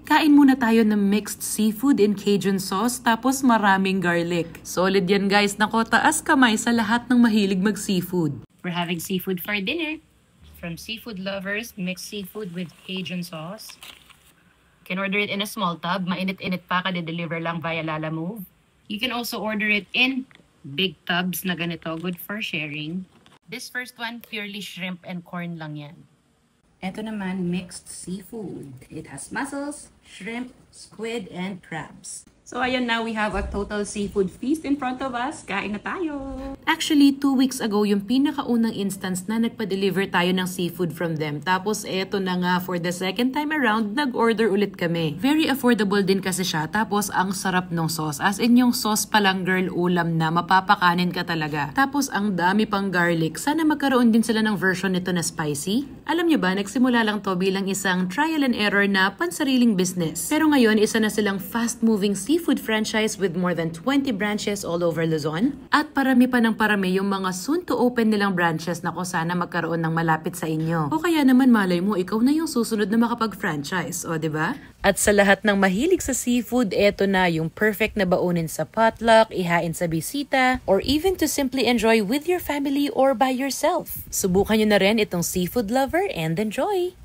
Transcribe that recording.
Kain muna tayo ng mixed seafood in Cajun sauce tapos maraming garlic. Solid yan guys, nako taas kamay sa lahat ng mahilig mag-seafood. We're having seafood for dinner. From Seafood Lovers, mixed seafood with Cajun sauce. You can order it in a small tub. Mainit-init pa, kada-deliver lang via Lala Move. You can also order it in big tubs na ganito, good for sharing. This first one, purely shrimp and corn lang yan. Ito naman, mixed seafood. It has mussels, shrimp, squid, and crabs. So ayan na, we have a total seafood feast in front of us. Kain na tayo! Actually, 2 weeks ago, yung pinakaunang instance na nagpa-deliver tayo ng seafood from them. Tapos eto na nga, for the second time around, nag-order ulit kami. Very affordable din kasi siya. Tapos ang sarap ng sauce. As in yung sauce palang girl, ulam na, mapapakanin ka talaga. Tapos ang dami pang garlic. Sana magkaroon din sila ng version nito na spicy. Alam nyo ba, nagsimula lang to bilang isang trial and error na pansariling business. Pero ngayon, isa na silang fast-moving seafood franchise with more than 20 branches all over Luzon. At parami pa ng parami yung mga soon-to-open nilang branches na kung sana magkaroon ng malapit sa inyo. O kaya naman malay mo, ikaw na yung susunod na makapag-franchise. O, diba? At sa lahat ng mahilig sa seafood, eto na yung perfect na baunin sa potluck, ihain sa bisita, or even to simply enjoy with your family or by yourself. Subukan nyo na rin itong Seafood Lover and enjoy!